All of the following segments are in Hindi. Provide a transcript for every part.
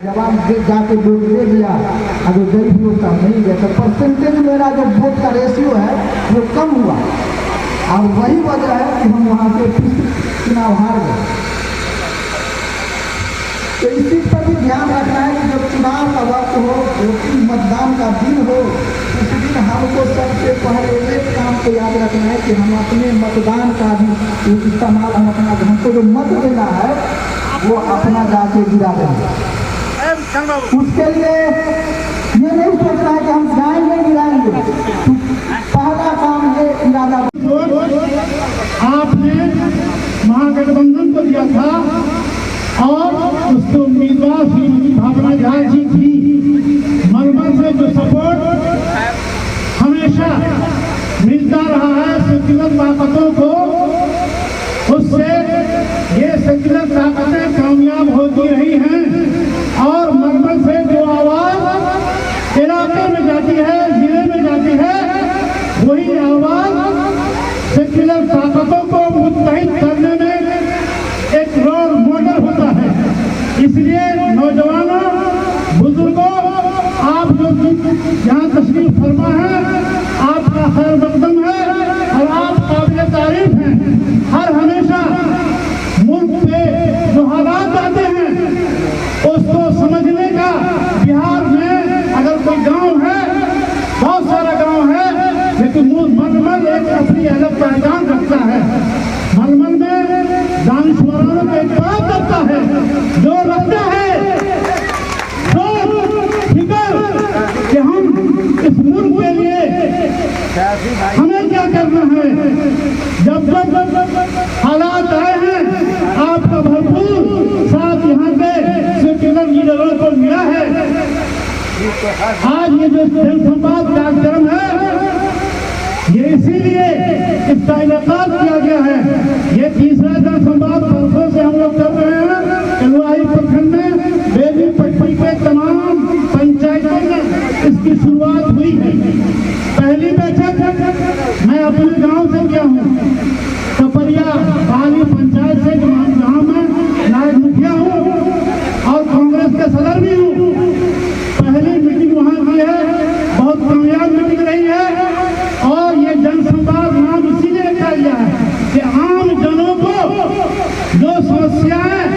जवाब जाके वोट दे दिया, अगर गरीब लोग का नहीं गया तो परसेंटेज मेरा जो वोट का रेशियो है वो कम हुआ, और वही वजह है कि हम वहाँ से चुनाव हार गए। तो इस चीज़ पर भी ध्यान रखना है कि जब चुनाव का वक्त हो, मतदान का दिन हो, उस दिन हमको सबसे पहले एक काम को याद रखना है कि हम अपने मतदान का भी इस्तेमाल, हम अपना हमको जो मत देना है वो अपना जाके गिरा देंगे। उसके लिए ये नहीं सोचना है कि हम जाएंगे गिराएंगे, पहला काम है इरादा। आपने महागठबंधन को दिया था और उसके उम्मीदवार श्रीमती भावना झा जी थी। मलबल से जो सपोर्ट हमेशा मिलता रहा है सेक्युलर ताकतों को, उससे ये सेक्युलर ताकतें कामयाब होती रही हैं। और मलबल से जो आवाज इलाके में जाती है, जिले में जाती है, वही आवाज सेक्युलर ताकतों को मुत्तहिद करने में एक रोल मॉडल होता है। इसलिए नौजवानों, बुजुर्गों, आप जो यहाँ तशरीफ फरमा है, आपका खैर मकदम है और आप काबिल तारीफ हैं। हर हमेशा मुल्क पे जो हालात आते हैं उसको समझने का, बिहार में अगर कोई गांव है, बहुत सारा गांव है, लेकिन मलबल एक अपनी अलग पहचान रखता है। मलबल में दानिशवरों का एक बात रखता है, जो रखता है तो फिकर कि हम इस मुल्क के लिए हमें क्या करना है। जब हालात आए हैं, आपका भरपूर साथ यहाँ के सेक्युलर लीडरों को मिला है। आज ये जो जनसंवाद कार्यक्रम है, ये इसीलिए इसका इनेकाद किया गया है। ये तीसरा जनसंवाद वर्षों से हम लोग कर रहे हैं। कलवाही प्रखंड में बेबी पट्टी पे तमाम पंचायतों में इसकी शुरुआत हुई है। पहली बैठक मैं अपने गांव से किया हूँ, कपरिया पाली पंचायत से, जहाँ मैं नायब मुखिया हूँ और कांग्रेस के सदर भी हूँ। पहली मीटिंग वहाँ की है, बहुत कामयाब मीटिंग रही है। और ये जनसंवाद नाम इसीलिए रखा गया है कि आम जनों को जो समस्याएं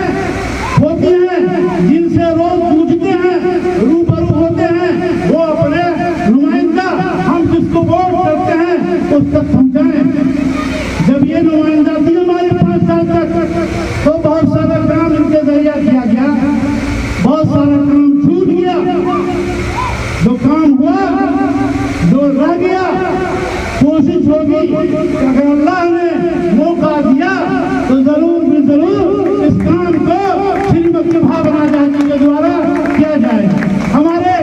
होती हैं, जिनसे रोज जूझते हैं, रूबरू होते हैं, वो अपने नुमाइंदा, हम जिसको वोट करते हैं, उस तक पहुँचाएं। जब ये नुमाइंदा थी हमारे 5 साल तक, तो बहुत सारा काम इनके जरिए किया गया, बहुत सारा काम छूट गया। जो काम हुआ, जो रह गया, कोशिश होगी अगर अल्लाह ने मौका दिया तो जरूर भी जरूर इस काम को श्रीमती भावना झा जी के द्वारा किया जाएगा। हमारे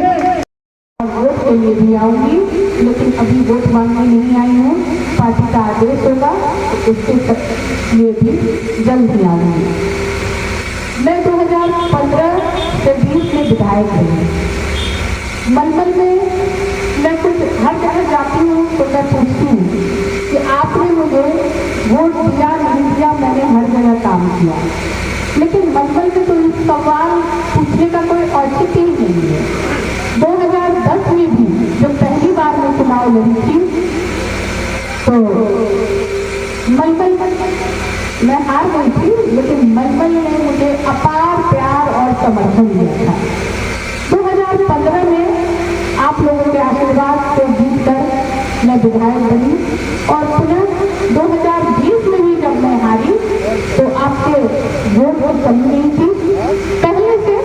वोट के लिए भी आऊंगी, लेकिन अभी वोट मांगने नहीं आई हूँ। पार्टी का आदेश होगा तो उसके लिए भी जल्द ही आऊंगी। मैं 2015 से 20 में विधायक हूँ। मलबल में मैं कुछ हर जगह जाती हूँ तो मैं पूछती हूँ कि आपने मुझे वोट दिया नहीं दिया, मैंने हर जगह काम किया। लेकिन मलबल में तो इस सवाल पूछने का कोई औचित्य ही नहीं है। 2010 में भी जब पहली बार मैं चुनाव लड़ी थी तो मलबल मैं हार गई थी, लेकिन मलबल ने मुझे अपार प्यार और समर्थन दिया था। 2015 में आप लोगों के आशीर्वाद से जीत कर मैं विधायक बनी और पुनः 2020 में भी जब मैं हारी तो आपके वोट की कमी नहीं थी। पहले से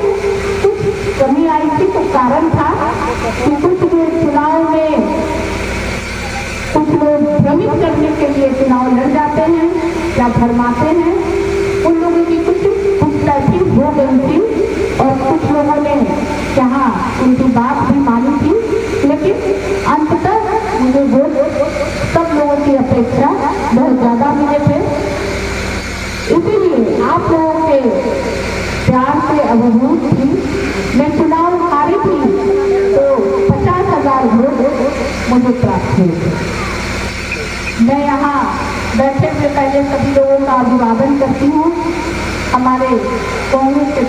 कुछ कमी आई थी, तो कारण था कि कुछ लोग चुनाव में कुछ लोग भ्रमित करने के लिए चुनाव लड़ जाते हैं या भरमाते हैं। उन लोगों की कुछ पुछताछ हो गई थी और कुछ लोगों ने कहा, उनकी बात भी मानी थी, लेकिन अंततः मुझे वोट सब लोगों की अपेक्षा बहुत ज्यादा मिले थे। इसीलिए आप लोगों के प्यार से अभिभूत थी। मैं चुनाव हारी थी तो 50,000 वोट मुझे प्राप्त हुए। मैं यहाँ बैठने से पहले सभी लोगों का अभिवादन करती हूँ। हमारे कांग्रेस के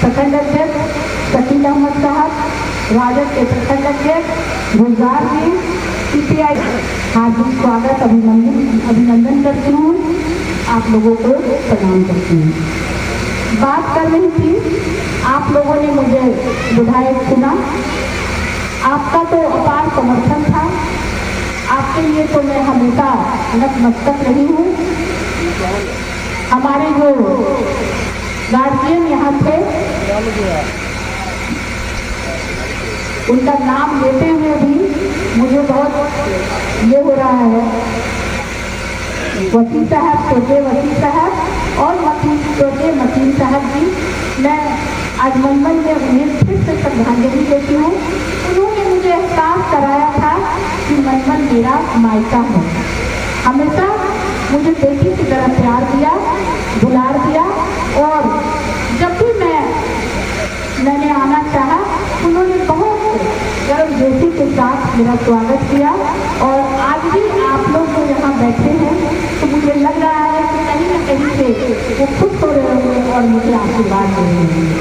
प्रखंड अध्यक्ष शकील अहमद साहब, राजद के प्रखंड अध्यक्ष गुलजार जी, CPI हार्दिक स्वागत अभिनंदन करती हूँ। आप लोगों को प्रणाम करती हूँ। बात कर रही थी, आप लोगों ने मुझे विधायक चुना, आपका तो अपार समर्थन था, आपके लिए तो मैं हमेशा नतमस्तक रही हूँ। हमारे जो गार्जियन यहाँ थे, उनका नाम लेते हुए भी मुझे बहुत ये हो रहा है। वकील साहब, छोटे वकील साहब और छोटे मतीन साहब जी, मैं आज मनमन में उन्हें फिर से श्रद्धांजलि देती हूँ। उन्होंने मुझे एहसास कराया था कि मनमन मेरा मायका है। हमेशा मुझे बेटी की तरह प्यार दिया, दुलार दिया और जब भी मैंने आना चाहा, उन्होंने बहुत गर्मजोशी के साथ मेरा स्वागत किया। और आज भी आप लोग जो यहाँ बैठे हैं तो मुझे लग रहा है कि कहीं न कहीं से वो खुश हो रहे होंगे और मुझे आशीर्वाद दे रहे होंगे।